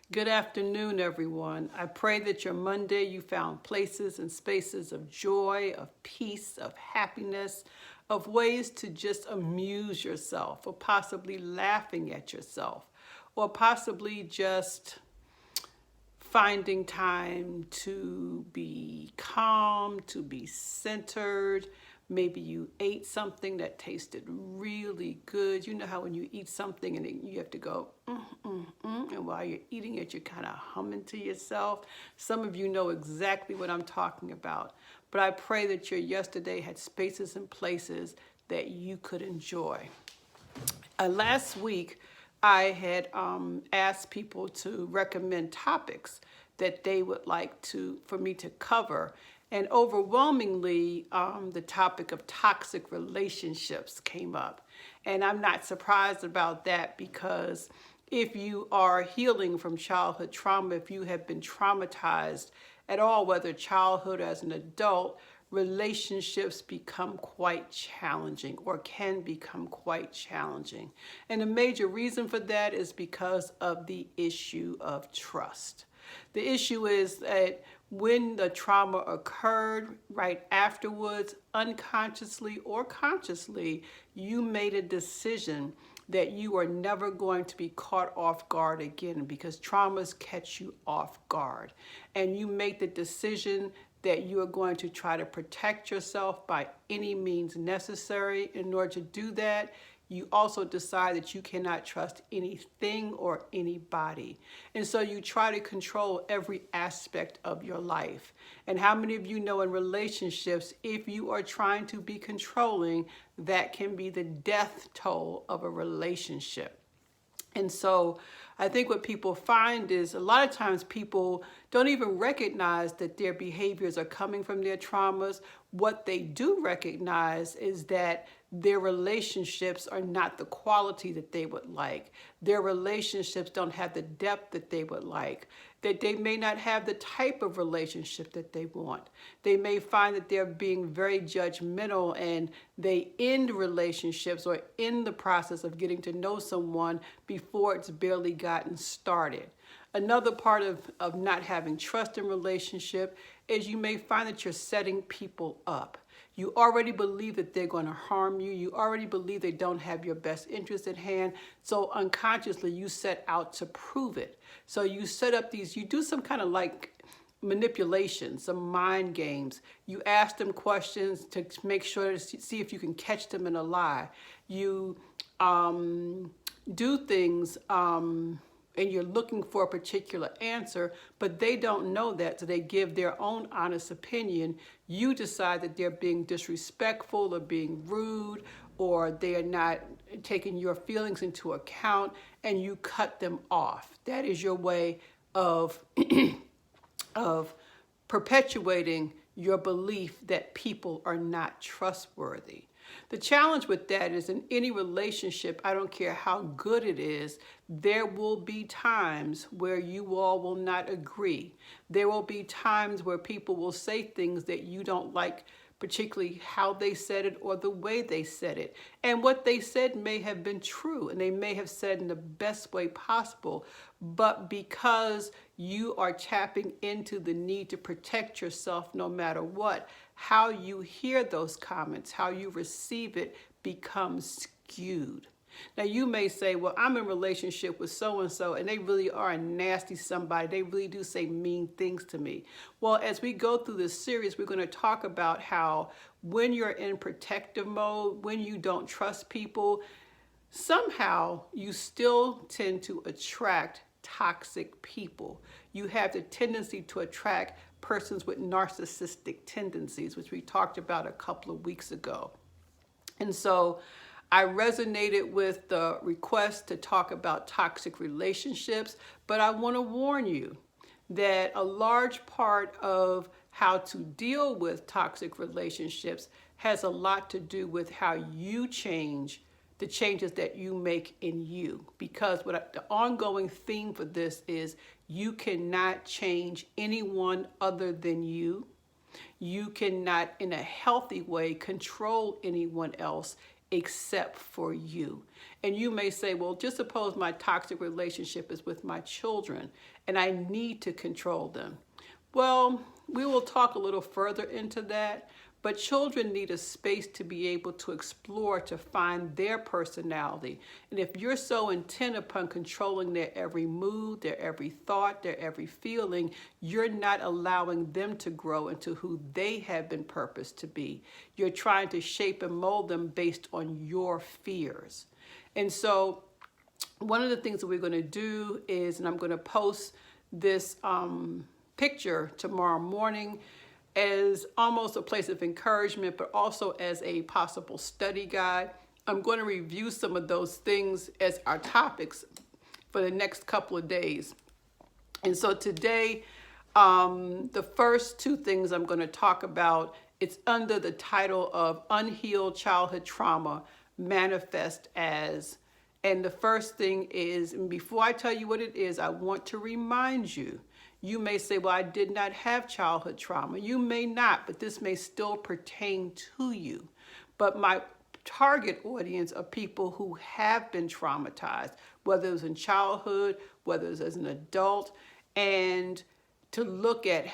Good afternoon, everyone. I pray that your Monday you found places and spaces of joy, of peace, of happiness, of ways to just amuse yourself, or possibly laughing at yourself, or possibly just finding time to be calm, to be centered. Maybe you ate something that tasted really good. You know how when you eat something and you have to go, and while you're eating it, you're kind of humming to yourself. Some of you know exactly what I'm talking about. But I pray that your yesterday had spaces and places that you could enjoy. Last week, I had asked people to recommend topics that they would like for me to cover. And overwhelmingly, the topic of toxic relationships came up. And I'm not surprised about that because if you are healing from childhood trauma, if you have been traumatized at all, whether childhood or as an adult, relationships become quite challenging or can become quite challenging. And a major reason for that is because of the issue of trust. The issue is that when the trauma occurred right afterwards, unconsciously or consciously, you made a decision that you are never going to be caught off guard again because traumas catch you off guard. And you make the decision that you are going to try to protect yourself by any means necessary. In order to do that, you also decide that you cannot trust anything or anybody. And so you try to control every aspect of your life. And how many of you know in relationships, if you are trying to be controlling, that can be the death toll of a relationship. And so I think what people find is a lot of times people don't even recognize that their behaviors are coming from their traumas. What they do recognize is that their relationships are not the quality that they would like. Their relationships don't have the depth that they would like. That they may not have the type of relationship that they want. They may find that they're being very judgmental and they end relationships or in the process of getting to know someone before it's barely gotten started. Another part of not having trust in relationship is you may find that you're setting people up. You already believe that they're going to harm you. You already believe they don't have your best interest at hand. So unconsciously, you set out to prove it. So you set up you do some kind of like manipulation, some mind games. You ask them questions to make sure to see if you can catch them in a lie. You do things and you're looking for a particular answer, but they don't know that, so they give their own honest opinion. You decide that they're being disrespectful or being rude, or they are not taking your feelings into account, and you cut them off. That is your way of of perpetuating your belief that people are not trustworthy. The challenge with that is in any relationship, I don't care how good it is, there will be times where you all will not agree. There will be times where people will say things that you don't like, particularly how they said it or the way they said it. And what they said may have been true, and they may have said in the best way possible, but because you are tapping into the need to protect yourself no matter what, how you hear those comments, how you receive it becomes skewed. Now you may say, well, I'm in a relationship with so-and-so and they really are a nasty somebody. They really do say mean things to me. Well, as we go through this series, we're going to talk about how when you're in protective mode, when you don't trust people, somehow you still tend to attract toxic people. You have the tendency to attract persons with narcissistic tendencies, which we talked about a couple of weeks ago. And so I resonated with the request to talk about toxic relationships, but I want to warn you that a large part of how to deal with toxic relationships has a lot to do with how you change, the changes that you make in you. Because the ongoing theme for this is you cannot change anyone other than you. You cannot, in a healthy way, control anyone else except for you. And you may say, well, just suppose my toxic relationship is with my children and I need to control them. Well, we will talk a little further into that, but children need a space to be able to explore, to find their personality. And if you're so intent upon controlling their every mood, their every thought, their every feeling, you're not allowing them to grow into who they have been purposed to be. You're trying to shape and mold them based on your fears. And so one of the things that we're going to do is, and I'm going to post this picture tomorrow morning, as almost a place of encouragement, but also as a possible study guide. I'm going to review some of those things as our topics for the next couple of days. And so today, the first two things I'm going to talk about, it's under the title of Unhealed Childhood Trauma Manifest As. And the first thing is, and before I tell you what it is, I want to remind you. You may say, well, I did not have childhood trauma. You may not, but this may still pertain to you. But my target audience are people who have been traumatized, whether it was in childhood, whether it was as an adult, and to look at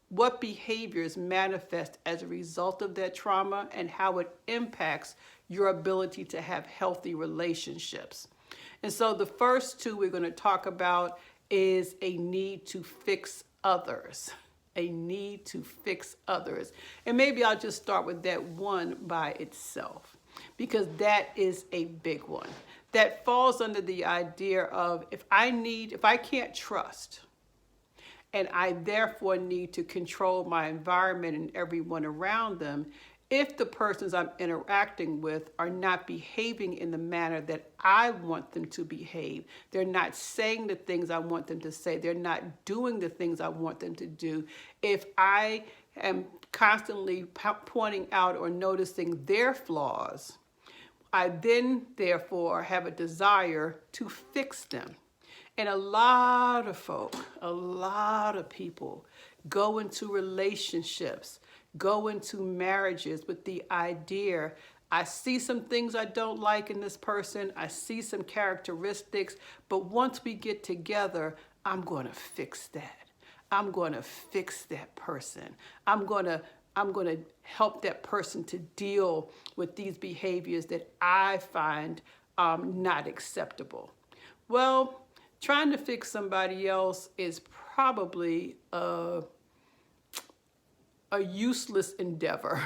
what behaviors manifest as a result of that trauma and how it impacts your ability to have healthy relationships. And so the first two we're going to talk about is a need to fix others. A need to fix others. And maybe I'll just start with that one by itself, because that is a big one. That falls under the idea of if I can't trust, and I therefore need to control my environment and everyone around them, if the persons I'm interacting with are not behaving in the manner that I want them to behave, they're not saying the things I want them to say, they're not doing the things I want them to do, if I am constantly pointing out or noticing their flaws, I then therefore have a desire to fix them. And a lot of people go into relationships, go into marriages with the idea, I see some things I don't like in this person, I see some characteristics, but once we get together, I'm going to fix that. I'm going to fix that person. I'm going to help that person to deal with these behaviors that I find not acceptable. Well, trying to fix somebody else is probably a useless endeavor.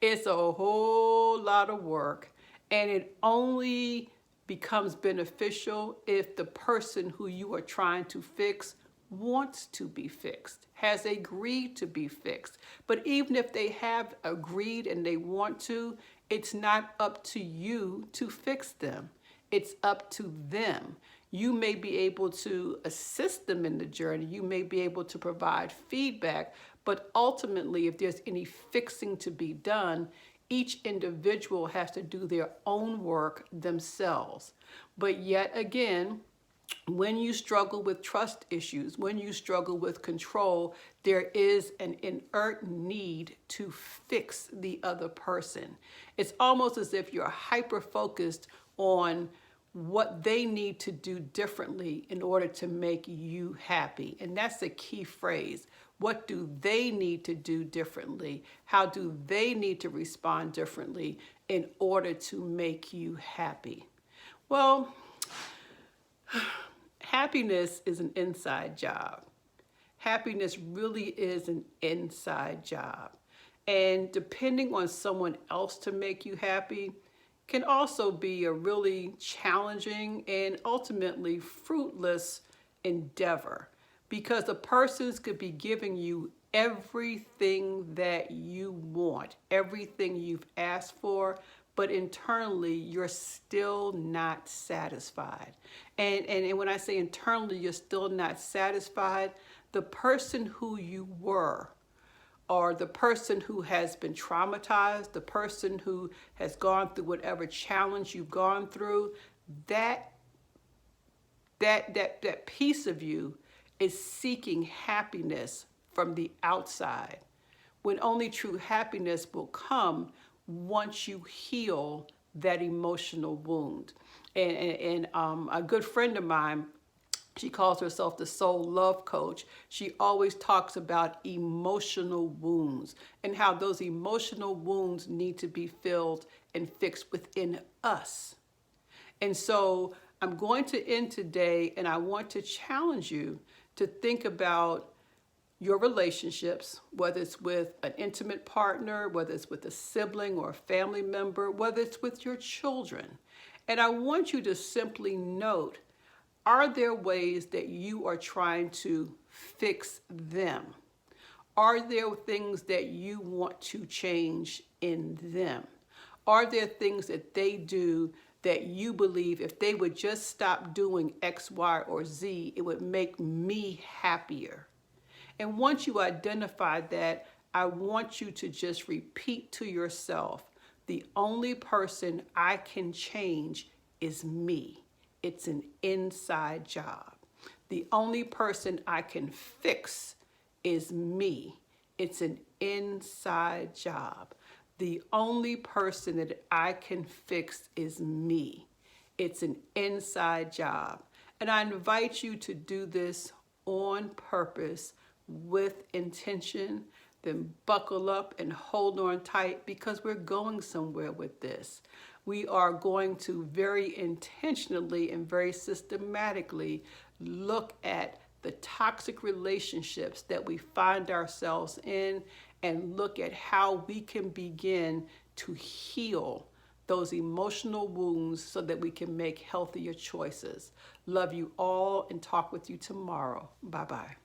It's a whole lot of work, and it only becomes beneficial if the person who you are trying to fix wants to be fixed, has agreed to be fixed. But even if they have agreed and they want to, it's not up to you to fix them. It's up to them. You may be able to assist them in the journey. You may be able to provide feedback, but ultimately, if there's any fixing to be done, each individual has to do their own work themselves. But yet again, when you struggle with trust issues, when you struggle with control, there is an inherent need to fix the other person. It's almost as if you're hyper-focused on what they need to do differently in order to make you happy. And that's a key phrase. What do they need to do differently? How do they need to respond differently in order to make you happy? Well, happiness is an inside job. Happiness really is an inside job. And depending on someone else to make you happy can also be a really challenging and ultimately fruitless endeavor, because the persons could be giving you everything that you want, everything you've asked for, but internally you're still not satisfied. And when I say internally you're still not satisfied, the person who you were, or the person who has been traumatized, the person who has gone through whatever challenge you've gone through, that piece of you is seeking happiness from the outside, when only true happiness will come once you heal that emotional wound. And a good friend of mine, she calls herself the soul love coach. She always talks about emotional wounds and how those emotional wounds need to be filled and fixed within us. And so I'm going to end today, and I want to challenge you to think about your relationships, whether it's with an intimate partner, whether it's with a sibling or a family member, whether it's with your children. And I want you to simply note, are there ways that you are trying to fix them? Are there things that you want to change in them? Are there things that they do that you believe if they would just stop doing X, Y, or Z, it would make me happier? And once you identify that, I want you to just repeat to yourself, the only person I can change is me. It's an inside job. The only person I can fix is me. It's an inside job. The only person that I can fix is me. It's an inside job. And I invite you to do this on purpose, with intention. Then buckle up and hold on tight, because we're going somewhere with this. We are going to very intentionally and very systematically look at the toxic relationships that we find ourselves in and look at how we can begin to heal those emotional wounds so that we can make healthier choices. Love you all and talk with you tomorrow. Bye-bye.